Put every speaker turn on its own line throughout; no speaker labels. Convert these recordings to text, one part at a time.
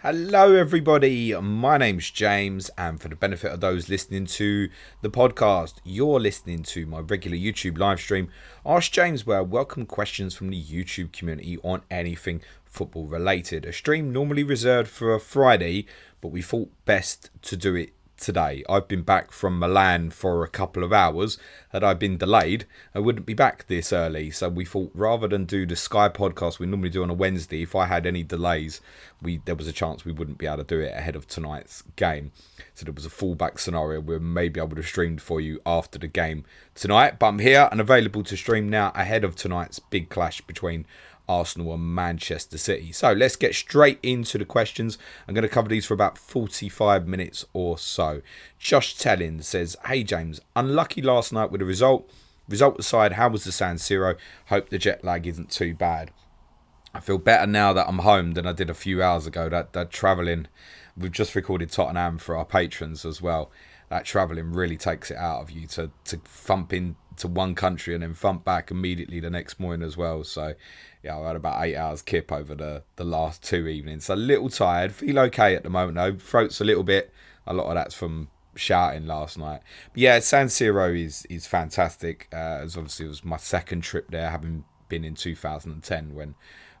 Hello, everybody. My name's James, and for the benefit of those listening to the podcast, you're listening to my regular YouTube live stream, Ask James, where I welcome questions from the YouTube community on anything football related. A stream normally reserved for a Friday, but we thought best to do it today. I've been back from Milan for a couple of hours. Had I been delayed, I wouldn't be back this early. So we thought rather than do the Sky podcast we normally do on a Wednesday, if I had any delays, there was a chance we wouldn't be able to do it ahead of tonight's game. So there was a fallback scenario where maybe I would have streamed for you after the game tonight. But I'm here and available to stream now ahead of tonight's big clash between Arsenal and Manchester City. So let's get straight into the questions. I'm going to cover these for about 45 minutes or so. Josh Tellin says, "Hey James, unlucky last night with the result. Result aside, how was the San Siro? Hope the jet lag isn't too bad." I feel better now that I'm home than I did a few hours ago. That travelling, we've just recorded Tottenham for our patrons as well. That travelling really takes it out of you to thump into one country and then thump back immediately the next morning as well. So yeah, I had about 8 hours kip over the last 2 evenings. So a little tired, feel okay at the moment though. Throat's a little bit, a lot of that's from shouting last night. But yeah, San Siro is fantastic. As obviously it was my second trip there, having been in 2010 when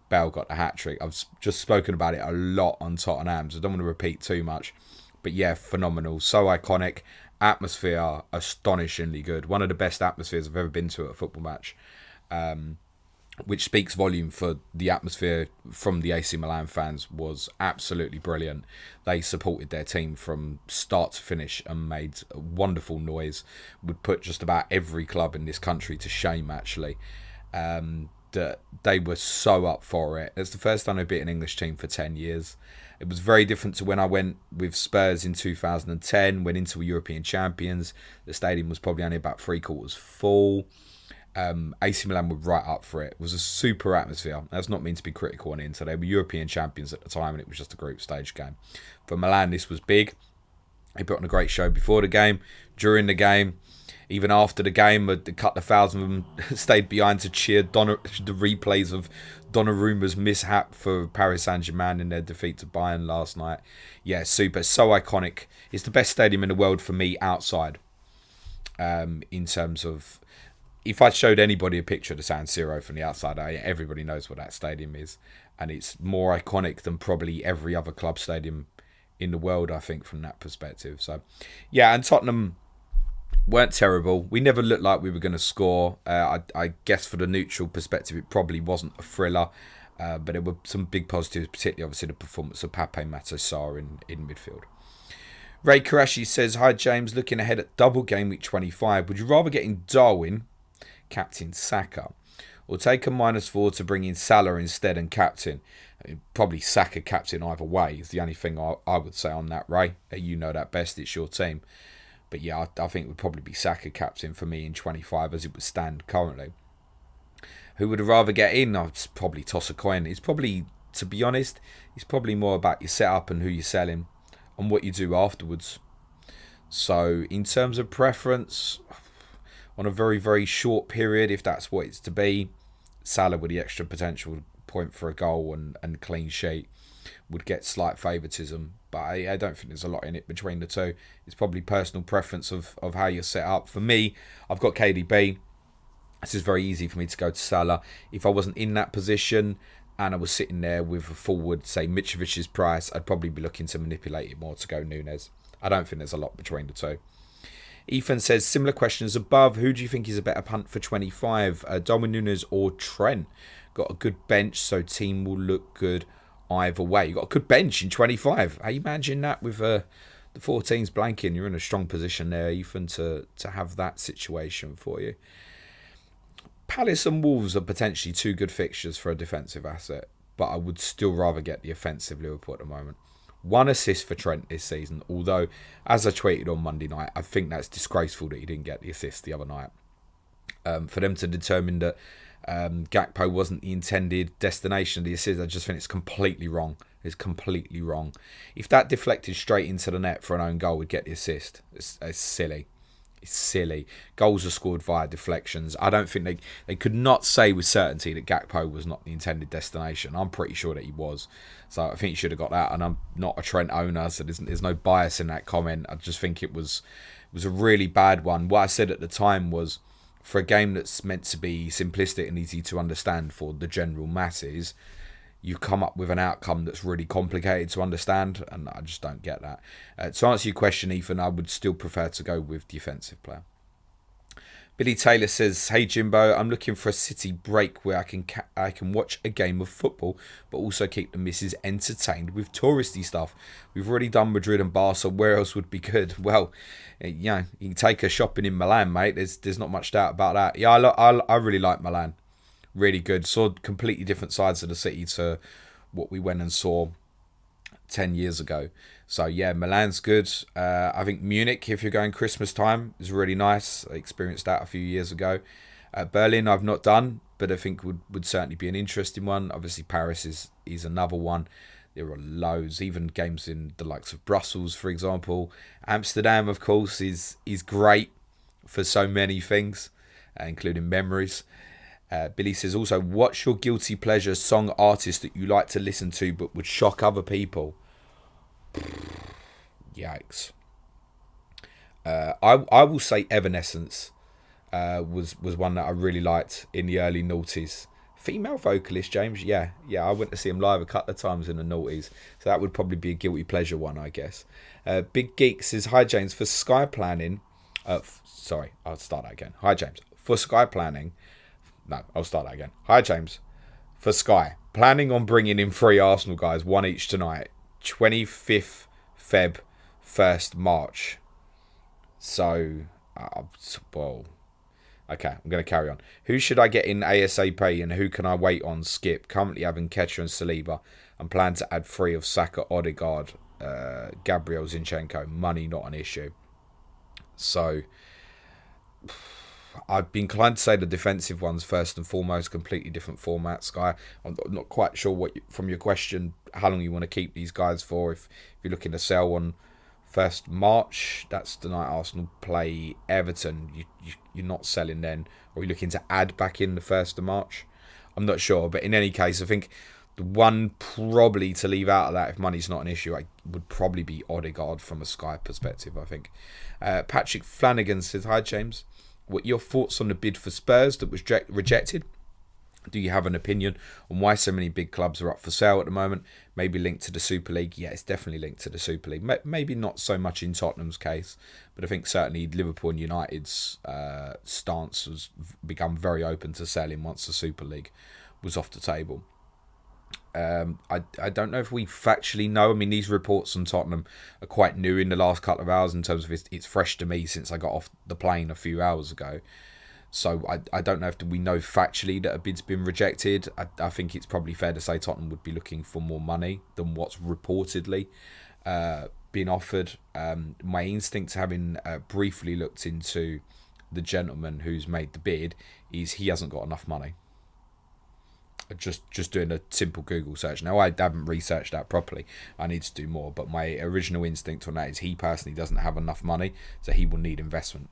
Bale got the hat-trick. I've just spoken about it a lot on Tottenham, so I don't want to repeat too much. But yeah, phenomenal. So iconic. Atmosphere, astonishingly good. One of the best atmospheres I've ever been to at a football match. Which speaks volume for the atmosphere from the AC Milan fans was absolutely brilliant. They supported their team from start to finish and made a wonderful noise. Would put just about every club in this country to shame, actually. That they were so up for it. It's the first time I beat an English team for 10 years. It was very different to when I went with Spurs in 2010, went into a European Champions. The stadium was probably only about 3/4 full. AC Milan were right up for it. It was a super atmosphere. That's not mean to be critical on Inter. They were European champions at the time and it was just a group stage game. For Milan, this was big. They put on a great show before the game, during the game. Even after the game, a couple of thousand of them stayed behind to cheer the replays of Donnarumma's mishap for Paris Saint-Germain in their defeat to Bayern last night. Yeah, super. So iconic. It's the best stadium in the world for me outside. In terms of, if I showed anybody a picture of the San Siro from the outside, everybody knows what that stadium is. And it's more iconic than probably every other club stadium in the world, I think, from that perspective. So, yeah, and Tottenham weren't terrible. We never looked like we were going to score. I guess for the neutral perspective, it probably wasn't a thriller. But there were some big positives, particularly obviously the performance of Pape Matar Sarr in midfield. Ray Karashi says, "Hi James, looking ahead at double game week 25. Would you rather get in Darwin, captain Saka, or take a -4 to bring in Salah instead and captain?" Probably Saka captain either way is the only thing I would say on that, Ray. You know that best, it's your team. But yeah, I think it would probably be Saka captain for me in 25 as it would stand currently. Who would I rather get in? I'd probably toss a coin. It's probably, to be honest, it's probably more about your setup and who you're selling and what you do afterwards. So in terms of preference, on a very, very short period, if that's what it's to be, Salah with the extra potential point for a goal and clean sheet would get slight favouritism. But I don't think there's a lot in it between the two. It's probably personal preference of how you're set up. For me, I've got KDB. This is very easy for me to go to Salah. If I wasn't in that position and I was sitting there with a forward, say Mitrovic's price, I'd probably be looking to manipulate it more to go Nunes. I don't think there's a lot between the two. Ethan says, similar questions above. Who do you think is a better punt for 25? Darwin Nunes or Trent? Got a good bench, so team will look good either way. You got a good bench in 25. How you managing that with the 14s blanking? You're in a strong position there, Ethan, to have that situation for you. Palace and Wolves are potentially two good fixtures for a defensive asset, but I would still rather get the offensive Liverpool at the moment. 1 assist for Trent this season, although, as I tweeted on Monday night, I think that's disgraceful that he didn't get the assist the other night. For them to determine that Gakpo wasn't the intended destination of the assist, I just think it's completely wrong. It's completely wrong. If that deflected straight into the net for an own goal, we'd get the assist. It's silly. It's silly. Goals are scored via deflections. I don't think they could not say with certainty that Gakpo was not the intended destination. I'm pretty sure that he was. So I think he should have got that. And I'm not a Trent owner, so there's no bias in that comment. I just think it was a really bad one. What I said at the time was, for a game that's meant to be simplistic and easy to understand for the general masses, you come up with an outcome that's really complicated to understand, and I just don't get that. To answer your question, Ethan, I would still prefer to go with defensive player. Billy Taylor says, "Hey Jimbo, I'm looking for a city break where I can watch a game of football, but also keep the missus entertained with touristy stuff. We've already done Madrid and Barca. Where else would be good?" Well, you can take her shopping in Milan, mate. There's not much doubt about that. Yeah, I really like Milan. Really good. Saw completely different sides of the city to what we went and saw 10 years ago. So yeah, Milan's good. I think Munich, if you're going Christmas time, is really nice. I experienced that a few years ago. Berlin I've not done, but I think would certainly be an interesting one. Obviously Paris is another one. There are loads, even games in the likes of Brussels, for example. Amsterdam, of course, is great for so many things, including memories. Billy says also, what's your guilty pleasure song artist that you like to listen to but would shock other people? Yikes. I will say Evanescence was one that I really liked in the early noughties. Female vocalist, James? Yeah, I went to see him live a couple of times in the noughties. So that would probably be a guilty pleasure one, I guess. Big Geek says, "Hi James, for sky planning..." Sorry, I'll start that again. "Hi James, for sky planning..." No, I'll start that again. "Hi James, for Sky, planning on bringing in 3 Arsenal guys, 1 each tonight. 25th Feb, 1st March. So, well, okay, I'm going to carry on. Who should I get in ASAP and who can I wait on? Skip. Currently having Ketcher and Saliba and plan to add 3 of Saka, Odegaard, Gabriel, Zinchenko. Money not an issue." So I'd be inclined to say the defensive ones first and foremost, completely different format, Sky. I'm not quite sure from your question, how long you want to keep these guys for. If you're looking to sell on 1st March, that's the night Arsenal play Everton. You're not selling then. Or you're looking to add back in the 1st of March? I'm not sure. But in any case, I think the one probably to leave out of that, if money's not an issue, would probably be Odegaard from a Sky perspective, I think. Patrick Flanagan says, "Hi James. What are your thoughts on the bid for Spurs that was rejected? Do you have an opinion on why so many big clubs are up for sale at the moment? Maybe linked to the Super League?" Yeah, it's definitely linked to the Super League. Maybe not so much in Tottenham's case, but I think certainly Liverpool and United's stance has become very open to selling once the Super League was off the table. I don't know if we factually know. I mean, these reports on Tottenham are quite new in the last couple of hours in terms of it's fresh to me since I got off the plane a few hours ago. So I don't know if we know factually that a bid's been rejected. I think it's probably fair to say Tottenham would be looking for more money than what's reportedly been offered. My instinct, having briefly looked into the gentleman who's made the bid, is he hasn't got enough money. Just doing a simple Google search. Now, I haven't researched that properly. I need to do more. But my original instinct on that is he personally doesn't have enough money, so he will need investment.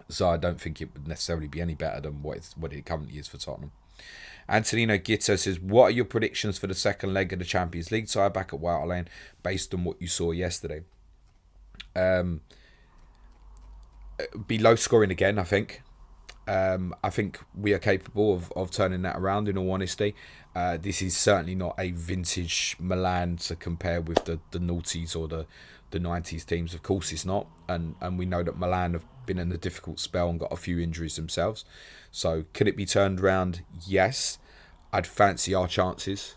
So I don't think it would necessarily be any better than what it currently is for Tottenham. Antonino Gitto says, "What are your predictions for the second leg of the Champions League tie back at White Hart Lane based on what you saw yesterday?" Be low scoring again, I think. I think we are capable of turning that around, in all honesty. This is certainly not a vintage Milan to compare with the noughties or the 90s teams. Of course it's not. And we know that Milan have been in a difficult spell and got a few injuries themselves. So could it be turned around? Yes. I'd fancy our chances,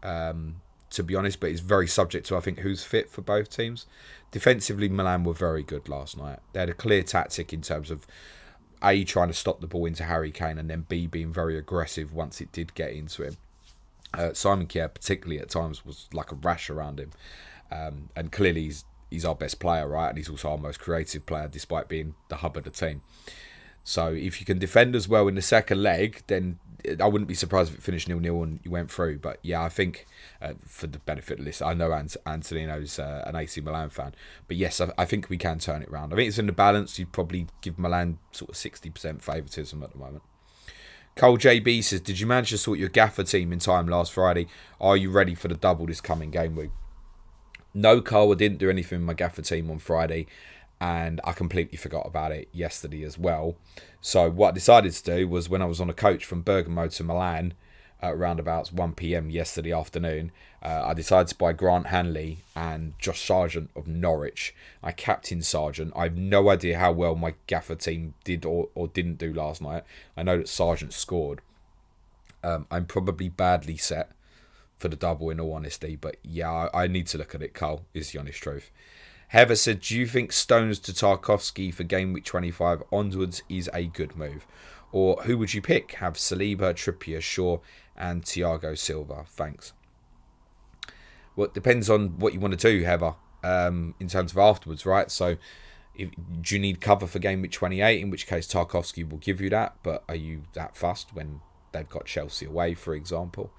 to be honest, but it's very subject to, I think, who's fit for both teams. Defensively, Milan were very good last night. They had a clear tactic in terms of A, trying to stop the ball into Harry Kane, and then B, being very aggressive once it did get into him. Simon Kjaer, particularly at times, was like a rash around him. And clearly he's our best player, right? And he's also our most creative player, despite being the hub of the team. So if you can defend as well in the second leg, then I wouldn't be surprised if it finished 0-0 and you went through. But yeah, I think for the benefit of this, I know Antonino's an AC Milan fan. But yes, I think we can turn it around. I think it's in the balance. You'd probably give Milan sort of 60% favouritism at the moment. Cole JB says, did you manage to sort your gaffer team in time last Friday? Are you ready for the double this coming game week? No, Cole, I didn't do anything with my gaffer team on Friday, and I completely forgot about it yesterday as well. So what I decided to do was, when I was on a coach from Bergamo to Milan at around about 1 p.m. yesterday afternoon, I decided to buy Grant Hanley and Josh Sargent of Norwich. I captained Sargent. I have no idea how well my gaffer team did or didn't do last night. I know that Sargent scored. I'm probably badly set for the double, in all honesty, but yeah, I need to look at it, Cole, is the honest truth. Heather said, do you think Stones to Tarkowski for game week 25 onwards is a good move? Or who would you pick? Have Saliba, Trippier, Shaw and Thiago Silva? Thanks. Well, it depends on what you want to do, Heather, in terms of afterwards, right? So do you need cover for game week 28, in which case Tarkowski will give you that, but are you that fussed when they've got Chelsea away, for example?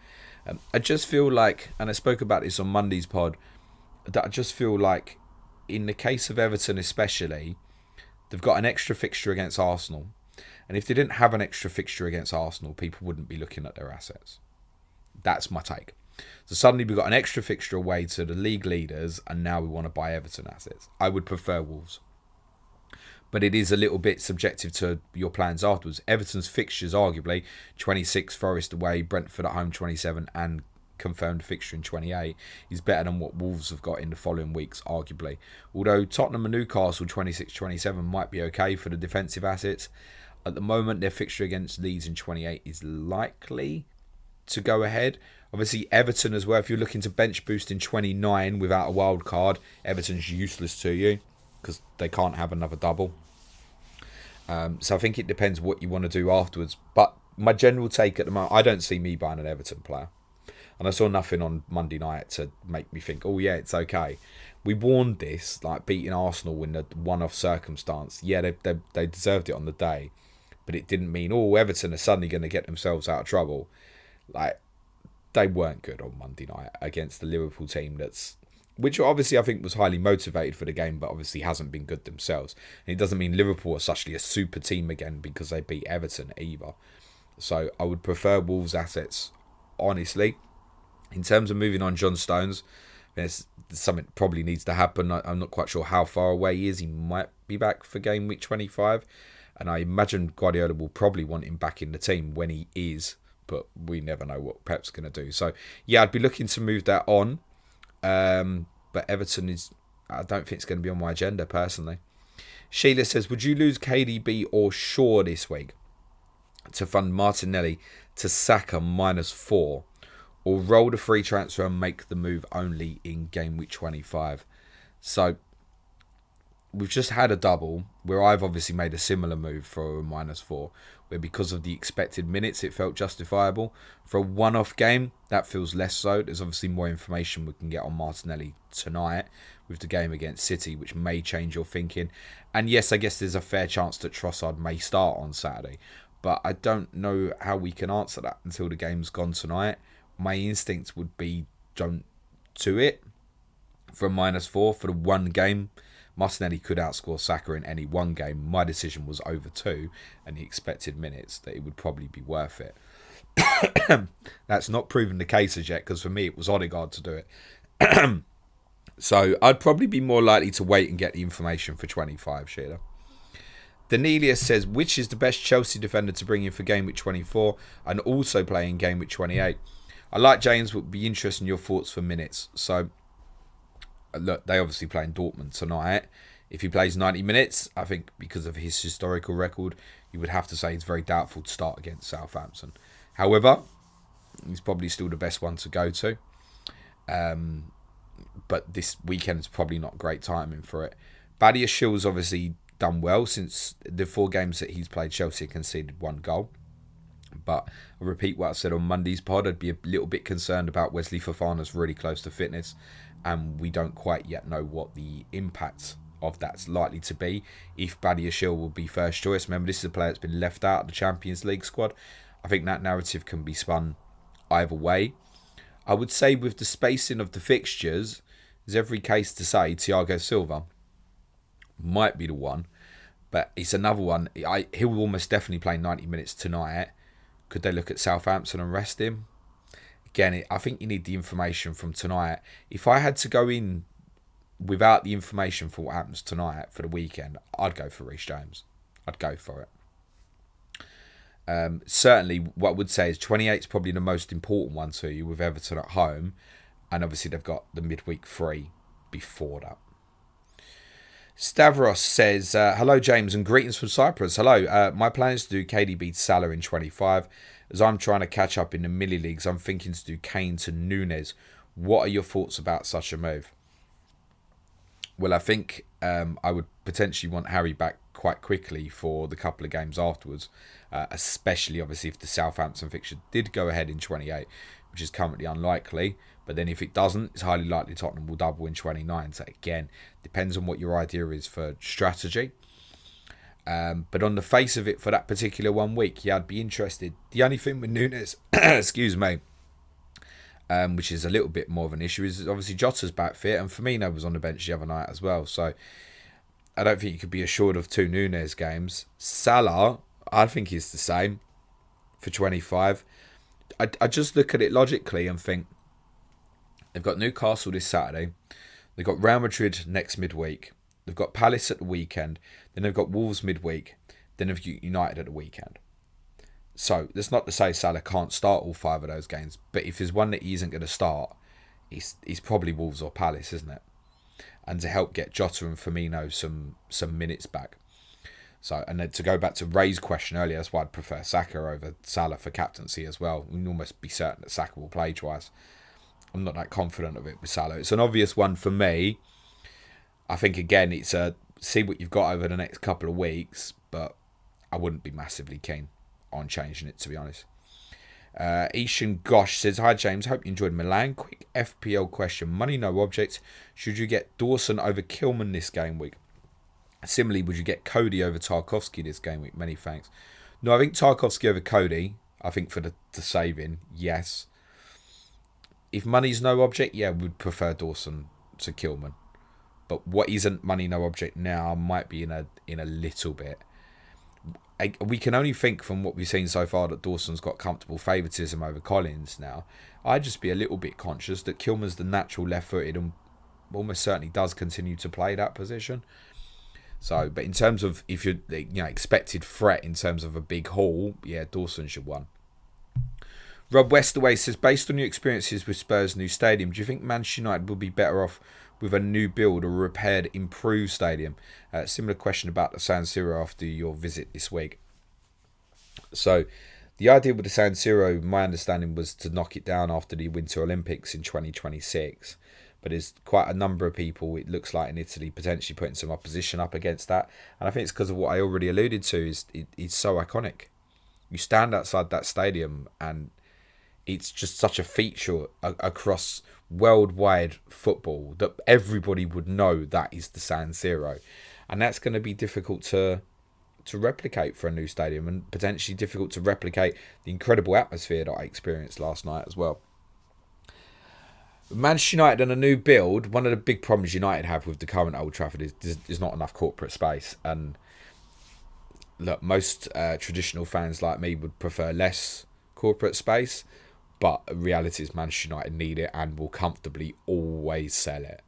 I just feel like, and I spoke about this on Monday's pod, that I just feel like in the case of Everton especially, they've got an extra fixture against Arsenal. And if they didn't have an extra fixture against Arsenal, people wouldn't be looking at their assets. That's my take. So suddenly we've got an extra fixture away to the league leaders, and now we want to buy Everton assets. I would prefer Wolves. But it is a little bit subjective to your plans afterwards. Everton's fixtures, arguably, 26, Forest away, Brentford at home 27, and confirmed fixture in 28, is better than what Wolves have got in the following weeks, arguably. Although Tottenham and Newcastle 26-27 might be okay for the defensive assets, at the moment their fixture against Leeds in 28 is likely to go ahead. Obviously Everton as well, if you're looking to bench boost in 29 without a wild card, Everton's useless to you because they can't have another double. So I think it depends what you want to do afterwards. But my general take at the moment, I don't see me buying an Everton player. And I saw nothing on Monday night to make me think, oh yeah, it's okay. We warned this, like beating Arsenal in a one-off circumstance. Yeah, they deserved it on the day. But it didn't mean, oh, Everton are suddenly going to get themselves out of trouble. Like, they weren't good on Monday night against the Liverpool team which obviously I think was highly motivated for the game, but obviously hasn't been good themselves. And it doesn't mean Liverpool are suddenly a super team again because they beat Everton either. So I would prefer Wolves assets, honestly. In terms of moving on John Stones, there's something that probably needs to happen. I'm not quite sure how far away he is. He might be back for game week 25. And I imagine Guardiola will probably want him back in the team when he is. But we never know what Pep's going to do. So, yeah, I'd be looking to move that on. But Everton I don't think it's going to be on my agenda personally. Sheila says, would you lose KDB or Shaw this week to fund Martinelli to Saka -4, or roll the free transfer and make the move only in game week 25? So we've just had a double where I've obviously made a similar move for a -4, where because of the expected minutes it felt justifiable. For a one-off game, that feels less so. There's obviously more information we can get on Martinelli tonight with the game against City, which may change your thinking. And yes, I guess there's a fair chance that Trossard may start on Saturday, but I don't know how we can answer that until the game's gone tonight. My instinct would be don't do it for a -4 for the one game. Martinelli could outscore Saka in any one game. My decision was over 2 and the expected minutes, that it would probably be worth it. That's not proven the case as yet, because for me it was Odegaard to do it. So I'd probably be more likely to wait and get the information for 25, Sheila. Danelius says, which is the best Chelsea defender to bring in for game week 24 and also play in game week 28? I like James, but would be interested in your thoughts for minutes. So look, they obviously play in Dortmund tonight. If he plays 90 minutes, I think because of his historical record, you would have to say it's very doubtful to start against Southampton. However, he's probably still the best one to go to. But this weekend is probably not great timing for it. Badia Shill's obviously done well since the 4 games that he's played. Chelsea conceded 1 goal. But I repeat what I said on Monday's pod. I'd be a little bit concerned about Wesley Fofana's really close to fitness, and we don't quite yet know what the impact of that's likely to be. If Badia Shill will be first choice, remember this is a player that's been left out of the Champions League squad. I think that narrative can be spun either way. I would say with the spacing of the fixtures, there's every case to say Thiago Silva might be the one, but it's another one. He'll almost definitely play 90 minutes tonight. Could they look at Southampton and rest him? Again, I think you need the information from tonight. If I had to go in without the information for what happens tonight for the weekend, I'd go for Reece James. I'd go for it. Certainly, what I would say is 28 is probably the most important one to you with Everton at home. And obviously, they've got the midweek free before that. Stavros says, hello, James, and greetings from Cyprus. Hello. My plan is to do KDB to Salah in 25. As I'm trying to catch up in the mini leagues, I'm thinking to do Kane to Nunes. What are your thoughts about such a move? Well, I think I would potentially want Harry back quite quickly for the couple of games afterwards, especially obviously if the Southampton fixture did go ahead in 28, which is currently unlikely. But then if it doesn't, it's highly likely Tottenham will double in 29. So again, depends on what your idea is for strategy. But on the face of it, for that particular 1 week, yeah, I'd be interested. The only thing with Nunes, excuse me, which is a little bit more of an issue, is obviously Jota's back fit, and Firmino was on the bench the other night as well. So I don't think you could be assured of 2 Nunes games. Salah, I think is the same for 25. I just look at it logically and think they've got Newcastle this Saturday. They've got Real Madrid next midweek. They've got Palace at the weekend. Then they've got Wolves midweek. Then they've got United at the weekend. So that's not to say Salah can't start all 5 of those games. But if there's one that he isn't going to start, he's probably Wolves or Palace, isn't it? And to help get Jota and Firmino some minutes back. So, and then to go back to Ray's question earlier, that's why I'd prefer Saka over Salah for captaincy as well. We can almost be certain that Saka will play twice. I'm not that confident of it with Salah. It's an obvious one for me. I think, again, it's a see what you've got over the next couple of weeks, but I wouldn't be massively keen on changing it, to be honest. Ishan Gosh says, hi James, hope you enjoyed Milan. Quick FPL question. Money no object. Should you get Dawson over Kilman this game week? Similarly, would you get Cody over Tarkovsky this game week? Many thanks. No, I think Tarkovsky over Cody. I think for the saving, yes. If money's no object, yeah, we'd prefer Dawson to Kilman. But what isn't money no object now might be in a little bit. We can only think from what we've seen so far that Dawson's got comfortable favouritism over Collins now. I'd just be a little bit conscious that Kilman's the natural left-footed and almost certainly does continue to play that position. So, but in terms of if you're expected threat in terms of a big haul, yeah, Dawson should win. Rob Westerway says, based on your experiences with Spurs' new stadium, do you think Manchester United will be better off with a new build or repaired, improved stadium? Similar question about the San Siro after your visit this week. So, the idea with the San Siro, my understanding, was to knock it down after the Winter Olympics in 2026. But there's quite a number of people, it looks like, in Italy potentially putting some opposition up against that. And I think it's because of what I already alluded to, is it's so iconic. You stand outside that stadium and it's just such a feature across worldwide football that everybody would know that is the San Siro. And that's going to be difficult to replicate for a new stadium, and potentially difficult to replicate the incredible atmosphere that I experienced last night as well. Manchester United and a new build, one of the big problems United have with the current Old Trafford is there's not enough corporate space. And look, most traditional fans like me would prefer less corporate space, but reality is Manchester United need it and will comfortably always sell it.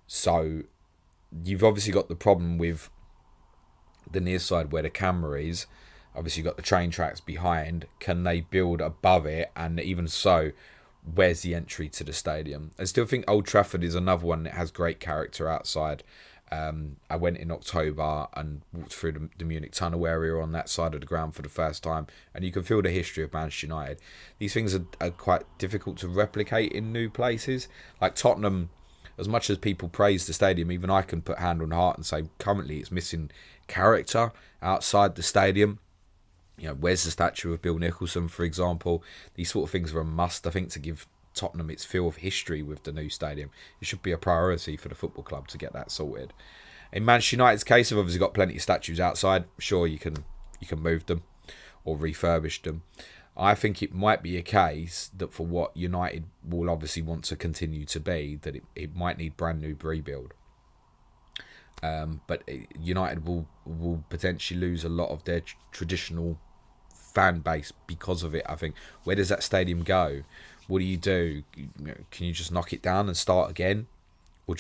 So you've obviously got the problem with the near side where the camera is. Obviously you've got the train tracks behind. Can they build above it? And even so, where's the entry to the stadium? I still think Old Trafford is another one that has great character outside. I went in October and walked through the Munich tunnel area on that side of the ground for the first time, and you can feel the history of Manchester United. These things are quite difficult to replicate in new places. Like Tottenham, as much as people praise the stadium, even I can put hand on heart and say currently it's missing character outside the stadium. You know, where's the statue of Bill Nicholson, for example? These sort of things are a must, I think, to give Tottenham its feel of history with the new stadium. It should be a priority for the football club to get that sorted. In Manchester United's case, they've obviously got plenty of statues outside. Sure, you can move them. or refurbished them. I think it might be a case that for what United will obviously want to continue to be, that it might need brand new rebuild. But United will potentially lose a lot of their traditional fan base because of it. I think, where does that stadium go? What do? Can you just knock it down and start again? Or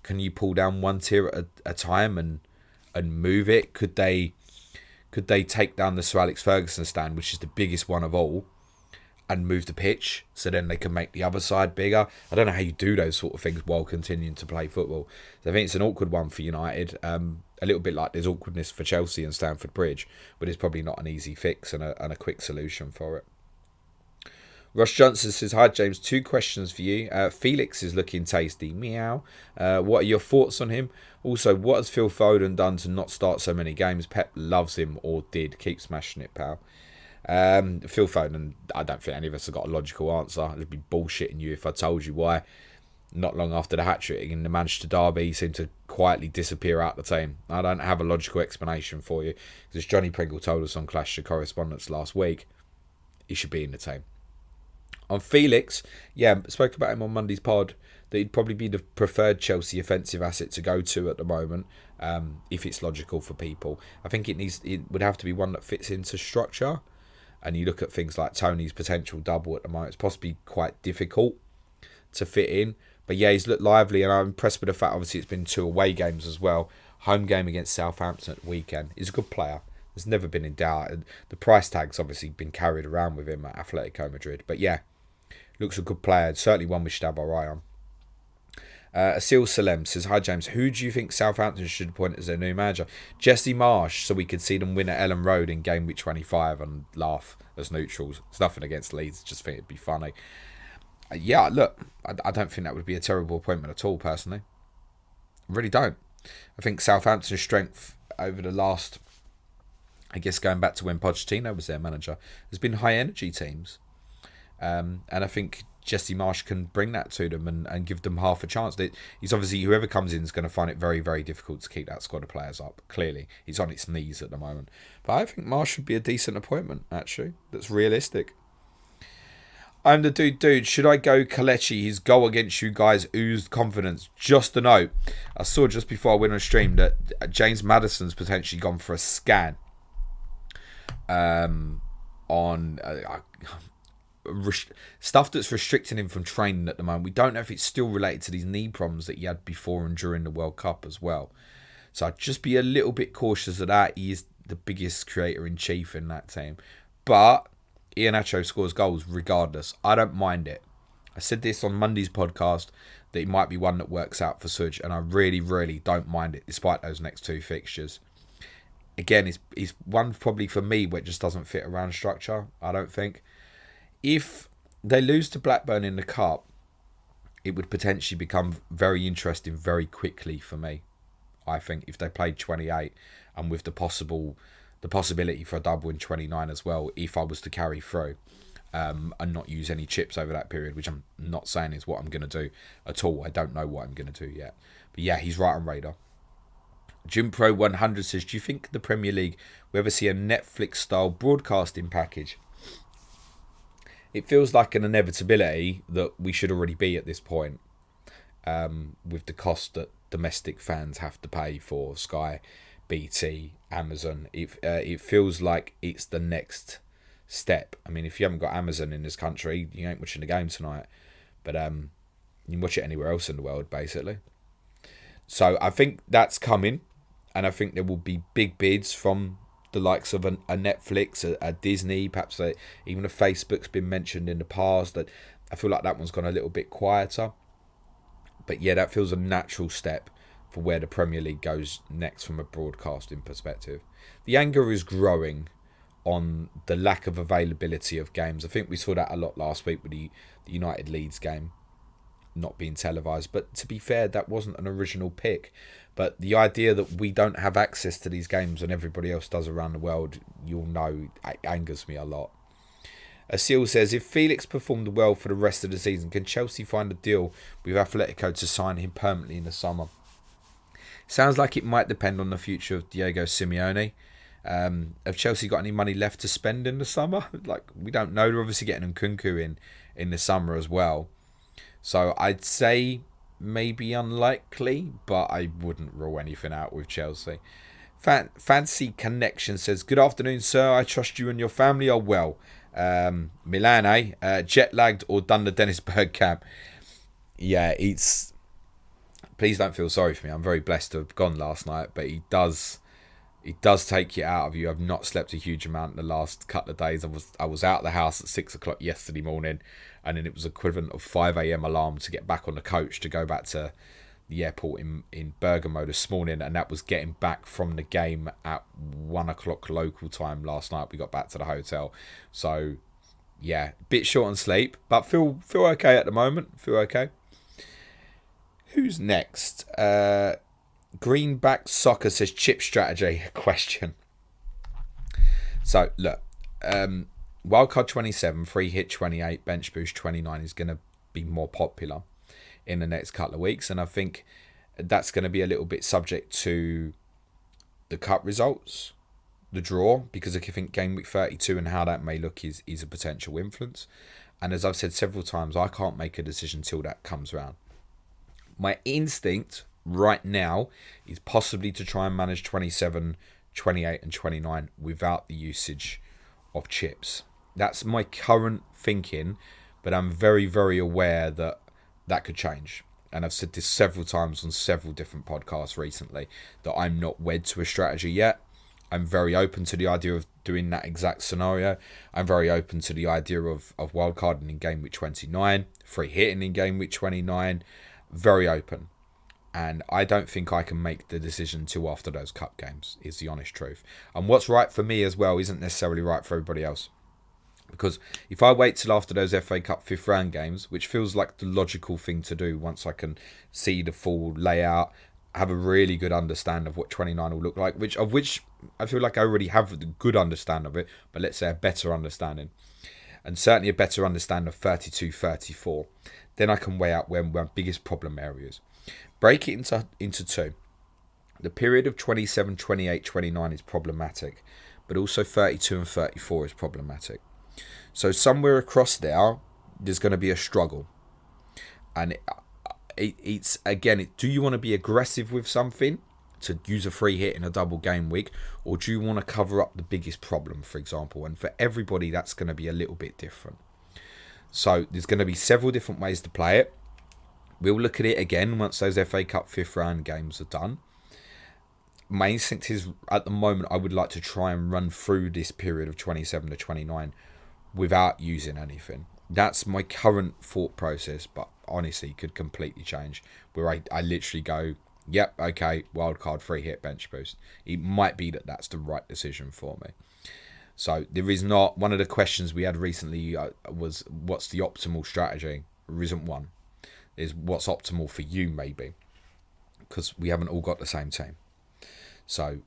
can you pull down one tier at a time and move it? Could they take down the Sir Alex Ferguson stand, which is the biggest one of all, and move the pitch so then they can make the other side bigger? I don't know how you do those sort of things while continuing to play football. So I think it's an awkward one for United. A little bit like there's awkwardness for Chelsea and Stamford Bridge, but it's probably not an easy fix and a quick solution for it. Ross Johnson says, hi James, 2 questions for you. Felix is looking tasty. Meow. What are your thoughts on him? Also, what has Phil Foden done to not start so many games? Pep loves him, or did. Keep smashing it, pal. Phil Foden, I don't think any of us have got a logical answer. I'd be bullshitting you if I told you why. Not long after the hat-trick in the Manchester derby, he seemed to quietly disappear out the team. I don't have a logical explanation for you. Because Johnny Pringle told us on Clash of Correspondence last week, he should be in the team. On Felix, spoke about him on Monday's pod, that he'd probably be the preferred Chelsea offensive asset to go to at the moment, if it's logical for people. I think it would have to be one that fits into structure. And you look at things like Tony's potential double at the moment, it's possibly quite difficult to fit in. But yeah, he's looked lively, and I'm impressed with the fact, obviously, it's been 2 away games as well. Home game against Southampton at the weekend. He's a good player. There's never been in doubt. And the price tag's obviously been carried around with him at Atletico Madrid. But yeah, looks a good player. Certainly one we should have our eye on. Asil Salem says, hi James, who do you think Southampton should appoint as their new manager? Jesse Marsh, so we could see them win at Ellen Road in game week 25 and laugh as neutrals. It's nothing against Leeds, just think it'd be funny. Yeah, look, I don't think that would be a terrible appointment at all, personally. I really don't. I think Southampton's strength over the last, I guess going back to when Pochettino was their manager, has been high energy teams. And I think Jesse Marsh can bring that to them and give them half a chance. He's obviously, whoever comes in is going to find it very, very difficult to keep that squad of players up. Clearly, he's on its knees at the moment. But I think Marsh would be a decent appointment, actually. That's realistic. I'm the dude. Should I go Kelechi? His goal against you guys oozed confidence. Just a note. I saw just before I went on stream that James Maddison's potentially gone for a scan on stuff that's restricting him from training at the moment. We don't know if it's still related to these knee problems that he had before and during the World Cup as well. So I'd just be a little bit cautious of that. He is the biggest creator-in-chief in that team. But Iheanacho scores goals regardless. I don't mind it. I said this on Monday's podcast that it might be one that works out for Suj, and I really, really don't mind it despite those next 2 fixtures. Again, it's one probably for me where it just doesn't fit around structure, I don't think. If they lose to Blackburn in the Cup, it would potentially become very interesting very quickly for me. I think if they played 28 and with the possibility for a double in 29 as well, if I was to carry through and not use any chips over that period, which I'm not saying is what I'm going to do at all. I don't know what I'm going to do yet. But yeah, he's right on radar. Jim Pro 100 says, do you think the Premier League will ever see a Netflix-style broadcasting package? It feels like an inevitability that we should already be at this point, with the cost that domestic fans have to pay for Sky, BT, Amazon. It feels like it's the next step. I mean, if you haven't got Amazon in this country, you ain't watching the game tonight. But you can watch it anywhere else in the world, basically. So I think that's coming, and I think there will be big bids from the likes of a Netflix, a Disney, perhaps even a Facebook's been mentioned in the past. That I feel like that one's gone a little bit quieter. But yeah, that feels a natural step for where the Premier League goes next from a broadcasting perspective. The anger is growing on the lack of availability of games. I think we saw that a lot last week with the United Leeds game not being televised. But to be fair, that wasn't an original pick. But the idea that we don't have access to these games and everybody else does around the world, you'll know, it angers me a lot. Asil says, if Felix performed well for the rest of the season, can Chelsea find a deal with Atletico to sign him permanently in the summer? Sounds like it might depend on the future of Diego Simeone. Have Chelsea got any money left to spend in the summer? Like, we don't know. They're obviously getting Nkunku in the summer as well. So I'd say maybe unlikely, but I wouldn't rule anything out with Chelsea. Fancy Connection says, good afternoon, sir. I trust you and your family are well. Milan, jet lagged or done the Dennis Berg camp? Yeah, it's... Please don't feel sorry for me. I'm very blessed to have gone last night, but it does take you out of you. I've not slept a huge amount in the last couple of days. I was out of the house at 6 o'clock yesterday morning, and then it was equivalent of 5 a.m. alarm to get back on the coach to go back to the airport in Bergamo this morning, and that was getting back from the game at 1 o'clock local time last night. We got back to the hotel, so yeah, bit short on sleep, but feel okay at the moment. Feel okay. Who's next? Greenback Soccer says chip strategy question. So look, wildcard 27, free hit 28, bench boost 29 is going to be more popular in the next couple of weeks, and I think that's going to be a little bit subject to the cup results, the draw, because I think game week 32 and how that may look is a potential influence. And as I've said several times, I can't make a decision till that comes around. My instinct right now is possibly to try and manage 27, 28 and 29 without the usage of chips. That's my current thinking, but I'm very, very aware that could change. And I've said this several times on several different podcasts recently, that I'm not wed to a strategy yet. I'm very open to the idea of doing that exact scenario. I'm very open to the idea of wildcarding in game week 29, free hitting in game week 29. Very open. And I don't think I can make the decision till after those cup games, is the honest truth. And what's right for me as well isn't necessarily right for everybody else. Because if I wait till after those FA Cup 5th round games, which feels like the logical thing to do once I can see the full layout, have a really good understanding of what 29 will look like, which I feel like I already have a good understanding of it, but let's say a better understanding. And certainly a better understanding of 32, 34. Then I can weigh out where my biggest problem areas. Break it into two. The period of 27, 28, 29 is problematic, but also 32 and 34 is problematic. So somewhere across there's going to be a struggle. And it's again, do you want to be aggressive with something to use a free hit in a double game week, or do you want to cover up the biggest problem, for example? And for everybody, that's going to be a little bit different. So there's going to be several different ways to play it. We'll look at it again once those FA Cup 5th round games are done. My instinct is, at the moment, I would like to try and run through this period of 27 to 29 without using anything. That's my current thought process, but honestly could completely change, where I literally go, yep, okay, wildcard, free hit, bench boost. It might be that's the right decision for me. So there is not, one of the questions we had recently was, what's the optimal strategy? There isn't one. Is what's optimal for you, maybe, because we haven't all got the same team. So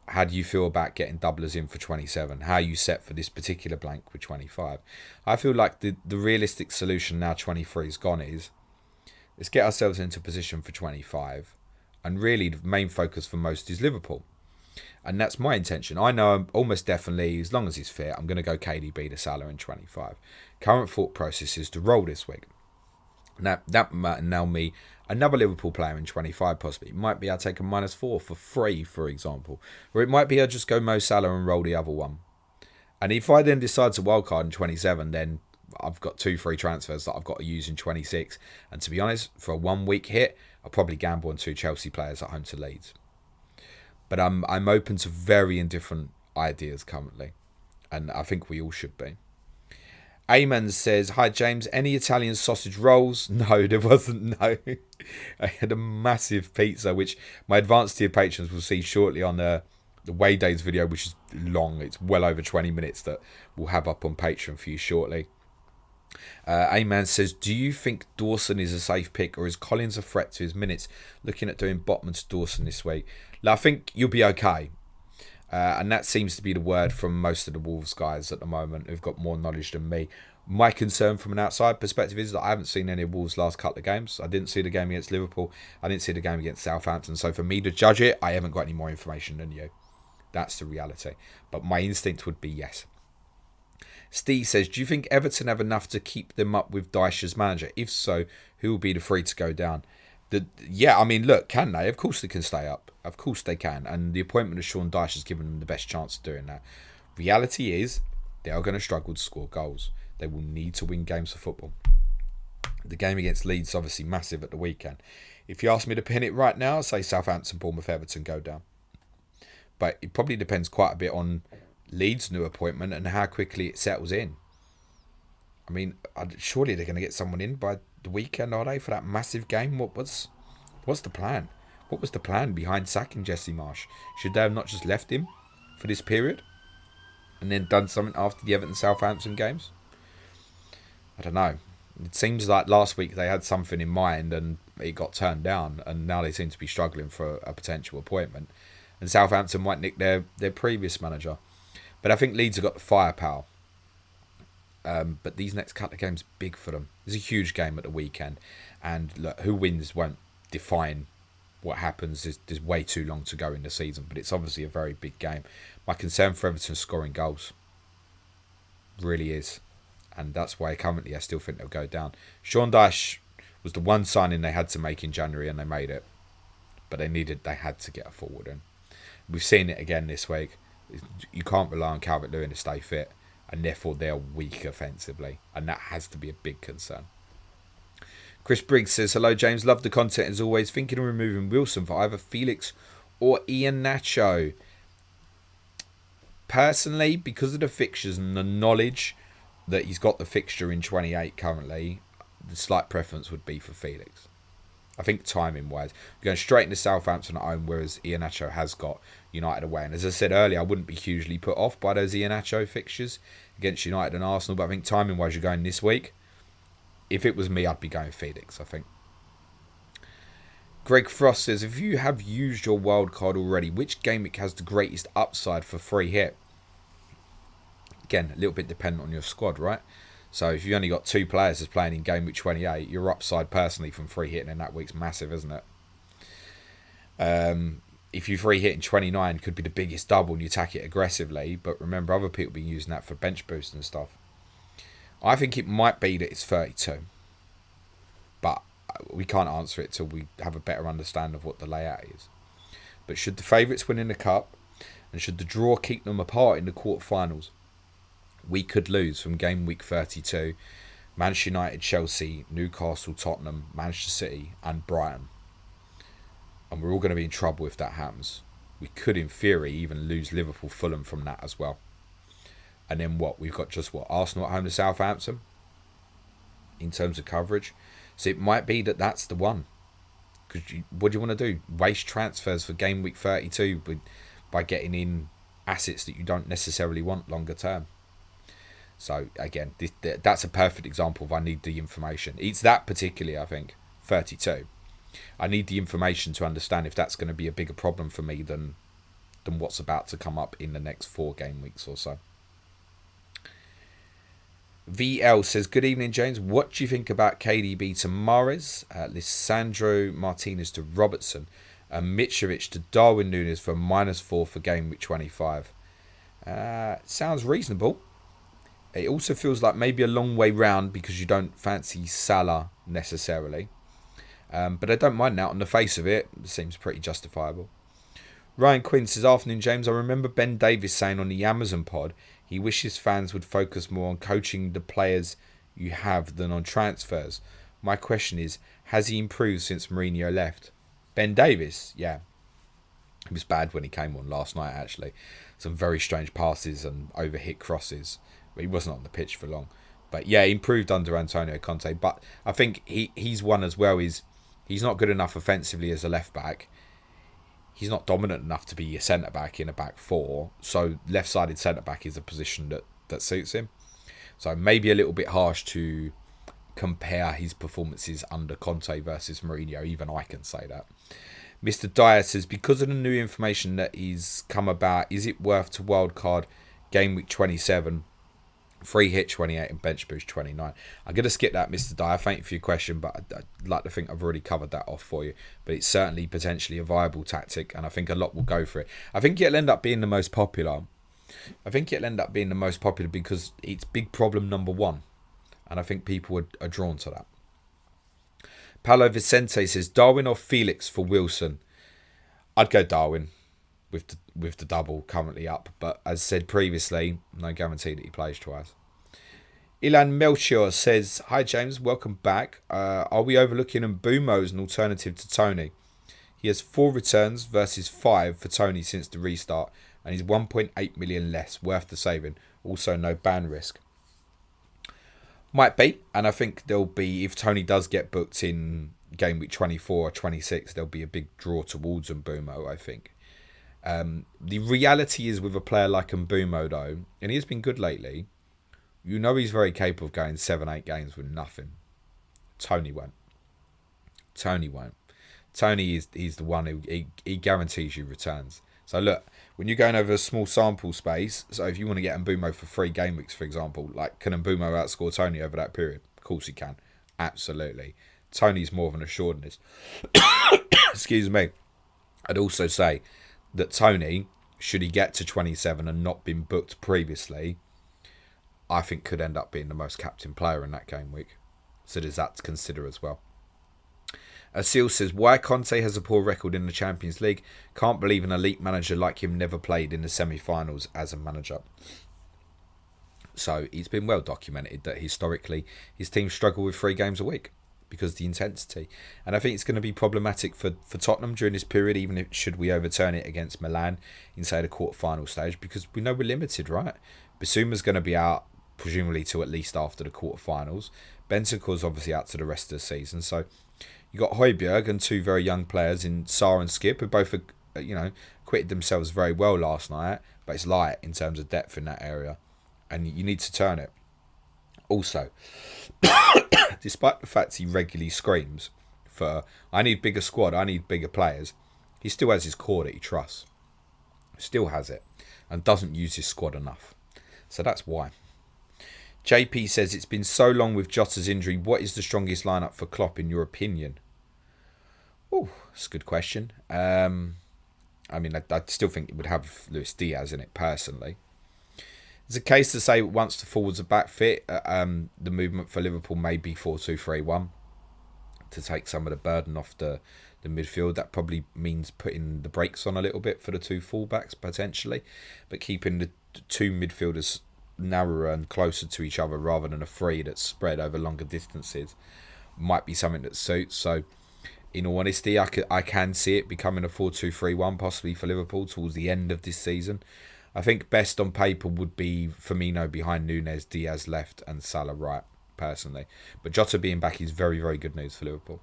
how do you feel about getting doublers in for 27? How are you set for this particular blank with 25? I feel like the realistic solution now 23 is gone is, let's get ourselves into position for 25. And really the main focus for most is Liverpool. And that's my intention. I know I'm almost definitely, as long as he's fit, I'm going to go KDB to Salah in 25. Current thought process is to roll this week. Now, that might now me another Liverpool player in 25 possibly. It might be I take a -4 for free, for example. Or it might be I just go Mo Salah and roll the other one. And if I then decide to wildcard in 27, then I've got 2 free transfers that I've got to use in 26. And to be honest, for a 1 week hit, I'll probably gamble on 2 Chelsea players at home to Leeds. But I'm open to varying different ideas currently. And I think we all should be. Ayman says, hi James, any Italian sausage rolls? No, there wasn't, no. I had a massive pizza, which my advanced tier patrons will see shortly on the Way Days video, which is long. It's well over 20 minutes that we'll have up on Patreon for you shortly. Ayman says, do you think Dawson is a safe pick, or is Collins a threat to his minutes? Looking at doing Botman to Dawson this week. I think you'll be okay. And that seems to be the word from most of the Wolves guys at the moment who've got more knowledge than me. My concern from an outside perspective is that I haven't seen any of Wolves' last couple of games. I didn't see the game against Liverpool. I didn't see the game against Southampton. So for me to judge it, I haven't got any more information than you. That's the reality. But my instinct would be yes. Steve says, do you think Everton have enough to keep them up with Dyche as manager? If so, who will be the three to go down? Yeah, I mean, look, can they? Of course they can stay up. Of course they can. And the appointment of Sean Dyche has given them the best chance of doing that. Reality is, they are going to struggle to score goals. They will need to win games of football. The game against Leeds is obviously massive at the weekend. If you ask me to pin it right now, I'd say Southampton, Bournemouth, Everton go down. But it probably depends quite a bit on Leeds' new appointment and how quickly it settles in. I mean, surely they're going to get someone in by the weekend, are they, for that massive game? What's the plan? What was the plan behind sacking Jesse Marsch? Should they have not just left him for this period and then done something after the Everton-Southampton games? I don't know. It seems like last week they had something in mind and it got turned down, and now they seem to be struggling for a potential appointment. And Southampton might nick their previous manager. But I think Leeds have got the firepower. But these next couple of games are big for them. It's a huge game at the weekend. And look, who wins won't define what happens. There's way too long to go in the season. But it's obviously a very big game. My concern for Everton is scoring goals. Really is. And that's why currently I still think they'll go down. Sean Dyche was the one signing they had to make in January, and they made it. But they had to get a forward in. We've seen it again this week. You can't rely on Calvert-Lewin to stay fit, and therefore they're weak offensively, and that has to be a big concern. Chris Briggs says, hello James, love the content as always, thinking of removing Wilson for either Felix or Iheanacho. Personally, because of the fixtures and the knowledge that he's got the fixture in 28 currently, the slight preference would be for Felix. I think timing-wise, we're going straight into Southampton at home, whereas Iheanacho has got United away. And as I said earlier, I wouldn't be hugely put off by those Iheanacho fixtures against United and Arsenal. But I think timing-wise, you're going this week. If it was me, I'd be going Felix, I think. Greg Frost says, if you have used your wild card already, which game week has the greatest upside for free hit? Again, a little bit dependent on your squad, right? So if you've only got 2 players that's playing in game week 28, your upside personally from free hitting in that week's massive, isn't it? If you free hit in 29, could be the biggest double and you attack it aggressively. But remember, other people have been using that for bench boost and stuff. I think it might be that it's 32. But we can't answer it till we have a better understanding of what the layout is. But should the favourites win in the cup, and should the draw keep them apart in the quarterfinals, we could lose from game week 32, Manchester United, Chelsea, Newcastle, Tottenham, Manchester City and Brighton. And we're all going to be in trouble if that happens. We could, in theory, even lose Liverpool, Fulham from that as well. And then what? We've got Arsenal at home to Southampton in terms of coverage. So it might be that that's the one. Because what do you want to do? Waste transfers for game week 32 by getting in assets that you don't necessarily want longer term. So again, that's a perfect example of I need the information. It's that particularly, I think, 32. I need the information to understand if that's going to be a bigger problem for me than what's about to come up in the next 4 game weeks or so. VL says, good evening, James. What do you think about KDB to Mahrez, Lisandro Martinez to Robertson, and Mitrovic to Darwin Núñez for -4 for game week 25? Sounds reasonable. It also feels like maybe a long way round because you don't fancy Salah necessarily. But I don't mind that on the face of it. It seems pretty justifiable. Ryan Quinn says, afternoon, James. I remember Ben Davis saying on the Amazon pod he wishes fans would focus more on coaching the players you have than on transfers. My question is, has he improved since Mourinho left? Ben Davis, yeah. He was bad when he came on last night, actually. Some very strange passes and overhit crosses. He wasn't on the pitch for long. But yeah, he improved under Antonio Conte. But I think he's one as well. He's not good enough offensively as a left-back. He's not dominant enough to be a centre-back in a back 4. So left-sided centre-back is a position that suits him. So maybe a little bit harsh to compare his performances under Conte versus Mourinho. Even I can say that. Mr. Dyer says, because of the new information that is come about, is it worth to wildcard game week 27 Free hit 28 and bench boost 29. I'm going to skip that, Mr. Dyer. Thank you for your question, but I'd like to think I've already covered that off for you. But it's certainly potentially a viable tactic, and I think a lot will go for it. I think it'll end up being the most popular. Because it's big problem number one, and I think people are drawn to that. Paolo Vicente says, Darwin or Felix for Wilson? I'd go Darwin with the double currently up, but as said previously, no guarantee that he plays twice. Ilan Melchior says, hi James, welcome back. Are we overlooking Mbumo as an alternative to Tony? He has 4 returns versus 5 for Tony since the restart, and he's 1.8 million less, worth the saving. Also no ban risk. Might be, and I think there'll be, if Tony does get booked in game week 24 or 26, there'll be a big draw towards Mbumo, I think. The reality is with a player like Mbumo though, and he has been good lately, you know he's very capable of going 7-8 games with nothing. Tony won't. Tony is the one who he guarantees you returns. So look, when you're going over a small sample space, so if you want to get Mbumo for 3 game weeks, for example, like can Mbumo outscore Tony over that period? Of course he can. Absolutely. Tony's more of an assuredness. Excuse me. I'd also say that Tony, should he get to 27 and not been booked previously, I think could end up being the most captain player in that game week. So there's that to consider as well. Asil says, why Conte has a poor record in the Champions League? Can't believe an elite manager like him never played in the semi-finals as a manager. So it's been well documented that historically his team struggle with 3 games a week because of the intensity. And I think it's going to be problematic for Tottenham during this period, even if should we overturn it against Milan in, say, the quarter-final stage, because we know we're limited, right? Bissouma's going to be out, presumably, till at least after the quarter-finals. Bentancur's obviously out to the rest of the season. So you got Højbjerg and 2 very young players in Sarr and Skip, who both, acquitted themselves very well last night, but it's light in terms of depth in that area, and you need to turn it. Also, despite the fact he regularly screams for, I need bigger squad, I need bigger players, he still has his core that he trusts. Still has it, and doesn't use his squad enough. So that's why. JP says, it's been so long with Jota's injury. What is the strongest lineup for Klopp in your opinion? Oh, that's a good question. I still think it would have Luis Diaz in it personally. There's a case to say once the forwards are back fit, the movement for Liverpool may be 4-2-3-1 to take some of the burden off the midfield. That probably means putting the brakes on a little bit for the 2 fullbacks potentially, but keeping the 2 midfielders narrower and closer to each other rather than a 3 that's spread over longer distances might be something that suits. So in all honesty, I can see it becoming a 4-2-3-1 possibly for Liverpool towards the end of this season. I think best on paper would be Firmino behind Núñez, Diaz left and Salah right, personally. But Jota being back is very, very good news for Liverpool.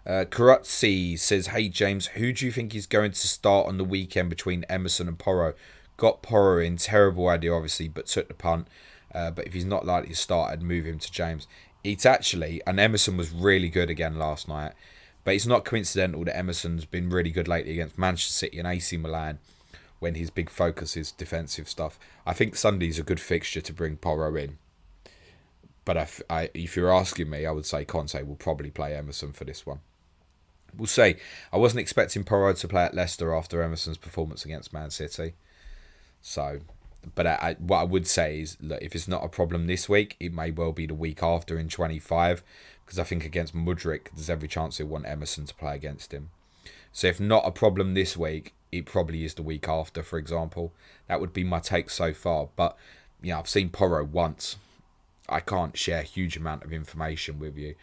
Karutsi says, hey James, who do you think is going to start on the weekend between Emerson and Porro? Got Porro in, terrible idea obviously, but took the punt. But if he's not likely to start, I'd move him to James. It's actually, and Emerson was really good again last night, but it's not coincidental that Emerson's been really good lately against Manchester City and AC Milan, when his big focus is defensive stuff. I think Sunday's a good fixture to bring Porro in. But if you're asking me, I would say Conte will probably play Emerson for this one. We'll see. I wasn't expecting Porro to play at Leicester after Emerson's performance against Man City. So, but what I would say is, look, if it's not a problem this week, it may well be the week after in 25, because I think against Mudryk, there's every chance he'll want Emerson to play against him. So if not a problem this week, it probably is the week after, for example. That would be my take so far. But, I've seen Porro once. I can't share a huge amount of information with you.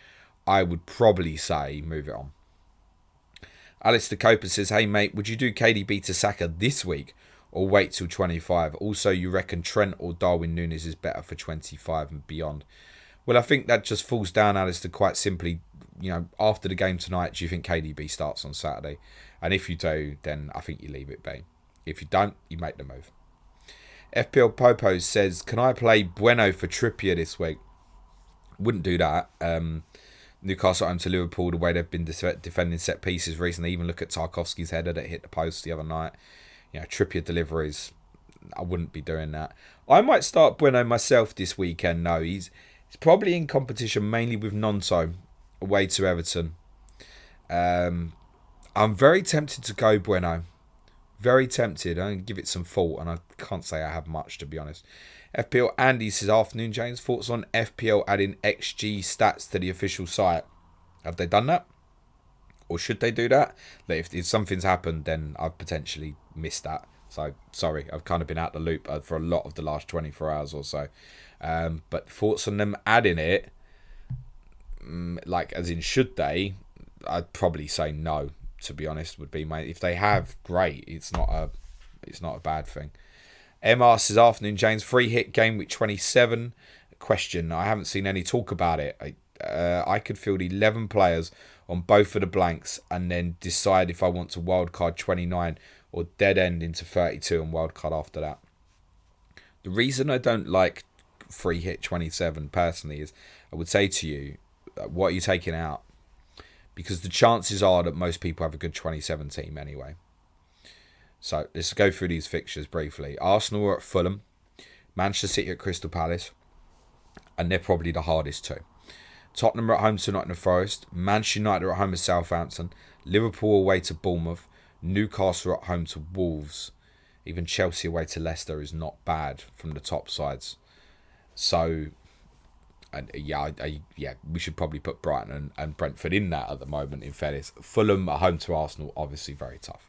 I would probably say move it on. Alistair Coper says, hey mate, would you do KDB to Saka this week or wait till 25? Also, you reckon Trent or Darwin Núñez is better for 25 and beyond? Well, I think that just falls down, Alistair, quite simply. After the game tonight, do you think KDB starts on Saturday? And if you do, then I think you leave it be. If you don't, you make the move. FPL Popo says, can I play Bueno for Trippier this week? Wouldn't do that. Newcastle home to Liverpool, the way they've been defending set pieces recently. Even look at Tarkowski's header that hit the post the other night. Trippier deliveries, I wouldn't be doing that. I might start Bueno myself this weekend. No, he's probably in competition mainly with Nonso away to Everton. I'm very tempted to go Bueno. Very tempted. I'm going to give it some thought, and I can't say I have much, to be honest. FPL Andy says, afternoon, James. Thoughts on FPL adding XG stats to the official site? Have they done that? Or should they do that? If something's happened, then I've potentially missed that. So, sorry, I've kind of been out the loop for a lot of the last 24 hours or so. But thoughts on them adding it, like as in should they, I'd probably say no, to be honest, would be my... If they have, great. It's not a bad thing. MR says, afternoon, James. Free hit game week 27. Question, I haven't seen any talk about it. I could field 11 players on both of the blanks and then decide if I want to wildcard 29 or dead end into 32 and wildcard after that. The reason I don't like free hit 27 personally is I would say to you, what are you taking out? Because the chances are that most people have a good 27 team anyway. So let's go through these fixtures briefly. Arsenal are at Fulham, Manchester City at Crystal Palace, and they're probably the hardest two. Tottenham are at home to Nottingham Forest, Manchester United are at home to Southampton, Liverpool away to Bournemouth, Newcastle are at home to Wolves. Even Chelsea away to Leicester is not bad from the top sides. So, we should probably put Brighton and Brentford in that at the moment, in fairness. Fulham at home to Arsenal, obviously very tough.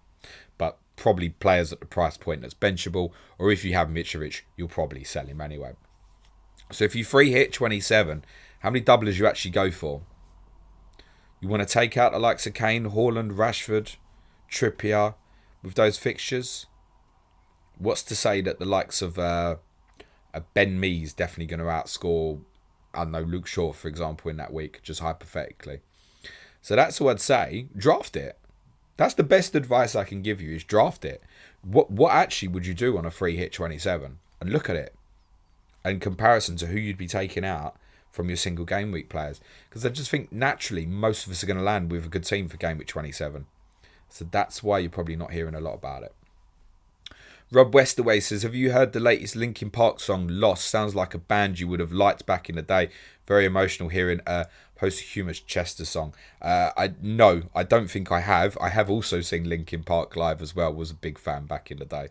But probably players at the price point that's benchable, or if you have Mitrovic, you'll probably sell him anyway. So if you free hit 27, how many doublers you actually go for? You want to take out the likes of Kane, Haaland, Rashford, Trippier with those fixtures? What's to say that the likes of Ben Mee is definitely going to outscore, I don't know, Luke Shaw, for example, in that week, just hypothetically. So that's what I'd say. Draft it. That's the best advice I can give you, is draft it. What actually would you do on a free hit 27? And look at it in comparison to who you'd be taking out from your single game week players. Because I just think naturally most of us are going to land with a good team for game week 27. So that's why you're probably not hearing a lot about it. Rob Westerway says, have you heard the latest Linkin Park song, Lost? Sounds like a band you would have liked back in the day. Very emotional hearing a posthumous Chester song. No, I don't think I have. I have also seen Linkin Park live as well. Was a big fan back in the day.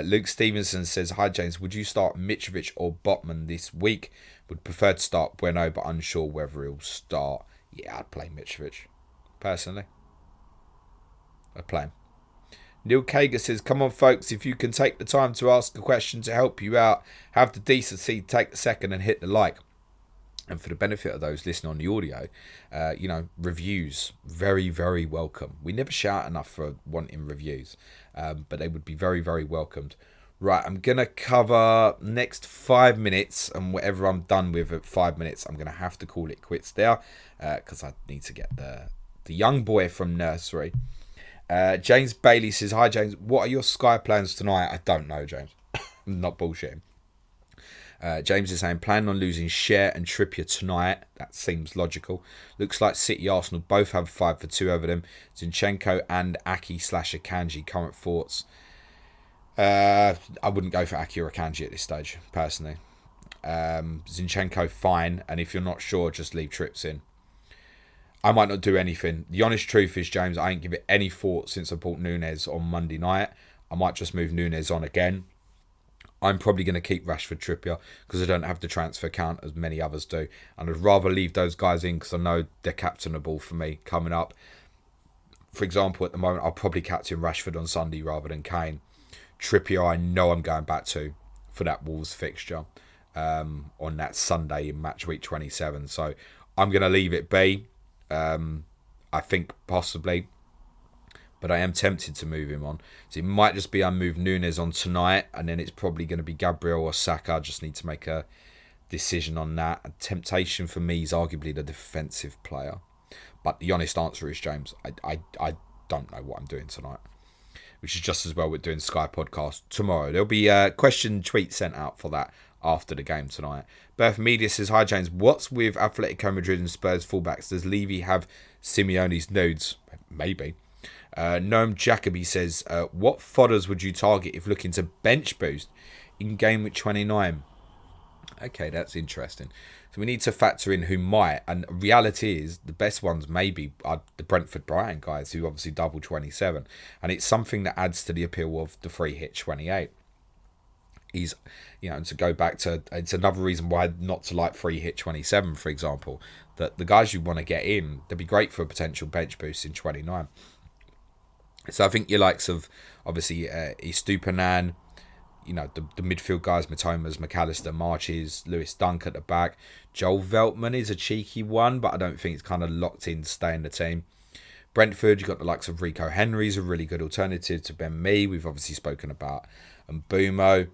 Luke Stevenson says, hi James, would you start Mitrovic or Botman this week? Would prefer to start Bueno, but unsure whether he'll start. Yeah, I'd play Mitrovic. Personally. I'd play him. Neil Kager says, come on folks, if you can take the time to ask a question to help you out, have the decency, take a second and hit the like. And for the benefit of those listening on the audio, reviews, very, very welcome. We never shout enough for wanting reviews, but they would be very, very welcomed. Right, I'm going to cover next 5 minutes, and whatever I'm done with at 5 minutes, I'm going to have to call it quits there, because I need to get the young boy from nursery. James Bailey says, hi James, what are your Sky plans tonight? I don't know, James. I'm not bullshitting. James is saying, planning on losing Share and Trippier tonight. That seems logical. Looks like City Arsenal both have 5 for 2 over them. Zinchenko and Aki/Akanji. Current thoughts? I wouldn't go for Aki or Akanji at this stage, personally. Zinchenko, fine. And if you're not sure, just leave Trips in. I might not do anything. The honest truth is, James, I ain't give it any thought since I bought Nunez on Monday night. I might just move Nunez on again. I'm probably going to keep Rashford, Trippier because I don't have the transfer count as many others do. And I'd rather leave those guys in because I know they're captainable for me coming up. For example, at the moment, I'll probably captain Rashford on Sunday rather than Kane. Trippier, I know I'm going back to for that Wolves fixture on that Sunday in match week 27. So I'm going to leave it be. I think possibly, but I am tempted to move him on. So it might just be I move Nunez on tonight, and then it's probably going to be Gabriel or Saka. I just need to make a decision on that. A temptation for me is arguably the defensive player, but the honest answer is, James, I don't know what I'm doing tonight, which is just as well with doing Sky podcast tomorrow. There'll be a question tweet sent out for that after the game tonight. Beth Media says, hi James, what's with Atletico Madrid and Spurs fullbacks? Does Levy have Simeone's nudes? Maybe. Noam Jacoby says, what fodders would you target if looking to bench boost in game week 29? Okay, that's interesting. So we need to factor in who might, and reality is the best ones maybe are the Brentford Brighton guys who obviously double 27, and it's something that adds to the appeal of the free hit 28. He's, to go back to, it's another reason why not to like free hit 27, for example, that the guys you want to get in, they'd be great for a potential bench boost in 29. So I think your likes of obviously Estupinan, the midfield guys, Matomas, McAllister, Marches, Lewis Dunk at the back. Joel Veltman is a cheeky one, but I don't think it's kind of locked in to stay in the team. Brentford, you've got the likes of Rico Henry's a really good alternative to Ben Mee. We've obviously spoken about Mbumo.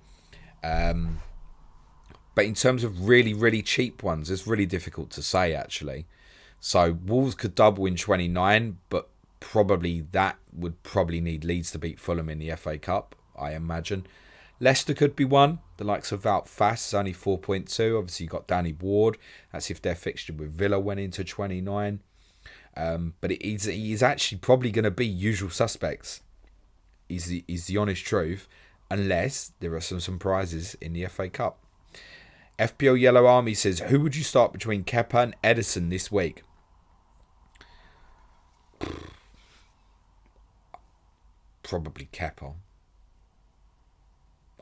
But in terms of really, really cheap ones, it's really difficult to say, actually. So Wolves could double in 29, but probably that would need Leeds to beat Fulham in the FA Cup, I imagine. Leicester could be one. The likes of Wout Faes is only 4.2. Obviously, you've got Danny Ward. That's if their fixture with Villa went into 29. But he's actually probably going to be usual suspects. Is the honest truth, unless there are some surprises in the FA Cup. FPL Yellow Army says, who would you start between Kepa and Edison this week? Probably Kepa.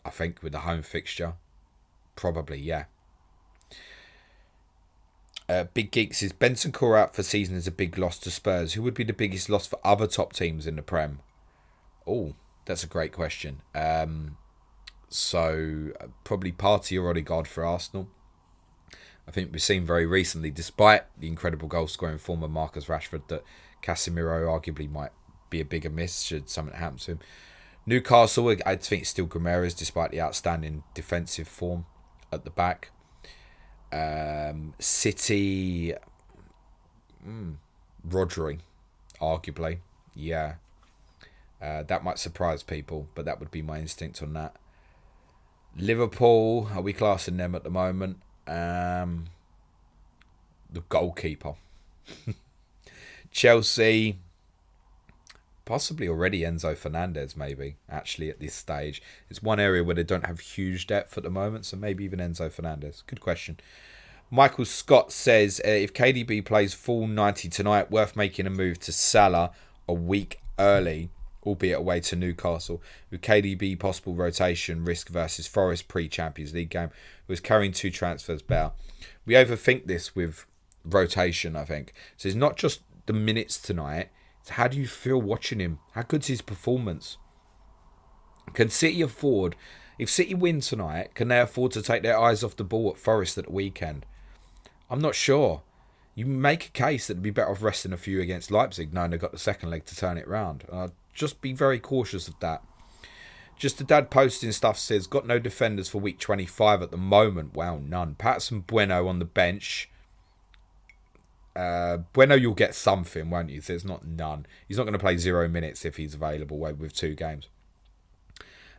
I think with the home fixture. Probably, yeah. Big Geek says, Bentancur out for season is a big loss to Spurs. Who would be the biggest loss for other top teams in the Prem? Oh, that's a great question. So probably Partey or Odegaard for Arsenal. I think we've seen very recently, despite the incredible goal scoring form of Marcus Rashford, that Casemiro arguably might be a bigger miss should something happen to him. Newcastle, I think it's still Gomes, despite the outstanding defensive form at the back. City, Rodri, arguably, yeah. That might surprise people, but that would be my instinct on that. Liverpool, are we classing them at the moment? The goalkeeper. Chelsea, possibly already Enzo Fernandez, maybe, actually, at this stage. It's one area where they don't have huge depth at the moment, so maybe even Enzo Fernandez. Good question. Michael Scott says, if KDB plays full 90 tonight, worth making a move to Salah a week early, albeit away to Newcastle. With KDB possible rotation risk versus Forest pre-Champions League game, who was carrying 2 transfers better. We overthink this with rotation, I think. So it's not just the minutes tonight. It's how do you feel watching him? How good's his performance? Can City afford, if City win tonight, can they afford to take their eyes off the ball at Forest at the weekend? I'm not sure. You make a case that it'd be better off resting a few against Leipzig, knowing they've got the second leg to turn it round. Just be very cautious of that. Just the dad posting stuff says, got no defenders for week 25 at the moment. Wow, none. Patterson Bueno on the bench. Bueno, you'll get something, won't you? So it's not none. He's not going to play 0 minutes if he's available with 2 games.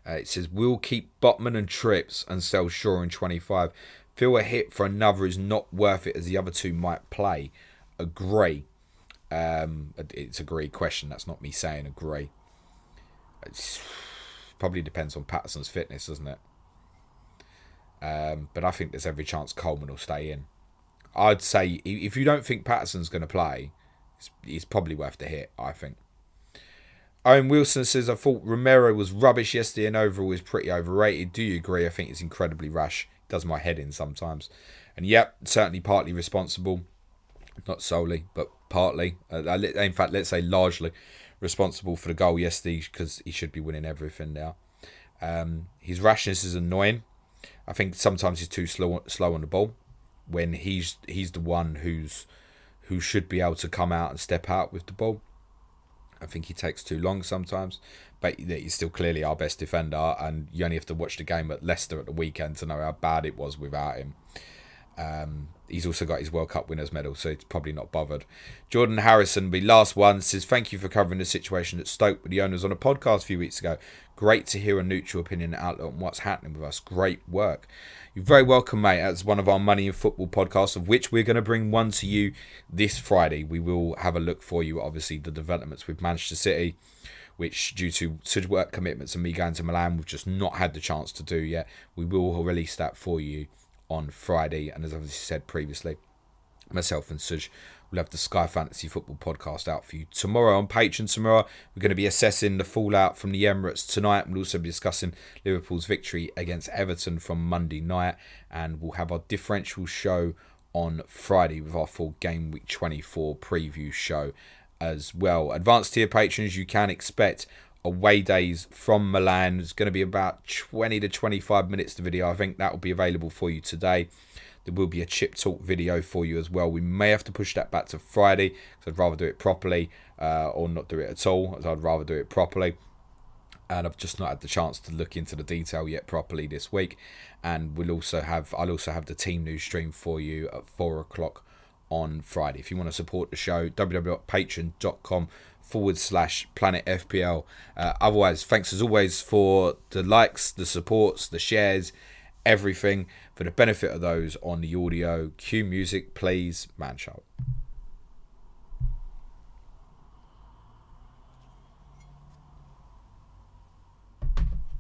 It says, we'll keep Botman and Trips and sell Shaw in 25. Feel a hit for another is not worth it as the other 2 might play. Agree. It's a great question. That's not me saying agree. It probably depends on Patterson's fitness, doesn't it? But I think there's every chance Coleman will stay in. I'd say if you don't think Patterson's going to play, it's probably worth the hit, I think. Owen Wilson says, I thought Romero was rubbish yesterday and overall is pretty overrated. Do you agree? I think it's incredibly rash. It does my head in sometimes. And yep, certainly partly responsible. Not solely, but partly. In fact, let's say largely responsible for the goal yesterday because he should be winning everything now. His rashness is annoying. I think sometimes he's too slow on the ball when he's the one who should be able to come out and step out with the ball. I think he takes too long sometimes, but he's still clearly our best defender, and you only have to watch the game at Leicester at the weekend to know how bad it was without him. He's also got his World Cup winners medal, so it's probably not bothered. Jordan Harrison, the last one, says, thank you for covering the situation at Stoke with the owners on a podcast a few weeks ago. Great to hear a neutral opinion and outlook on what's happening with us. Great work. You're very welcome, mate. That's one of our Money in Football podcasts, of which we're going to bring one to you this Friday. We will have a look for you, obviously, the developments with Manchester City, which, due to such work commitments and me going to Milan, we've just not had the chance to do yet. We will release that for you on Friday, and as I've said previously, myself and Suj will have the Sky Fantasy Football podcast out for you tomorrow on Patreon. Tomorrow we're going to be assessing the fallout from the Emirates tonight. We'll also be discussing Liverpool's victory against Everton from Monday night, and we'll have our differential show on Friday with our full Game Week 24 preview show as well. Advanced tier patrons, you can expect away days from Milan. It's going to be about 20 to 25 minutes the video. I think that will be available for you today. There will be a chip talk video for you as well. We may have to push that back to Friday, because I'd rather do it properly, or not do it at all, as I'd rather do it properly. And I've just not had the chance to look into the detail yet properly this week. And I'll also have the team news stream for you at 4 o'clock on Friday. If you want to support the show, www.patreon.com/Planet FPL. Otherwise, thanks as always for the likes, the supports, the shares, everything. For the benefit of those on the audio, cue music, please, man show.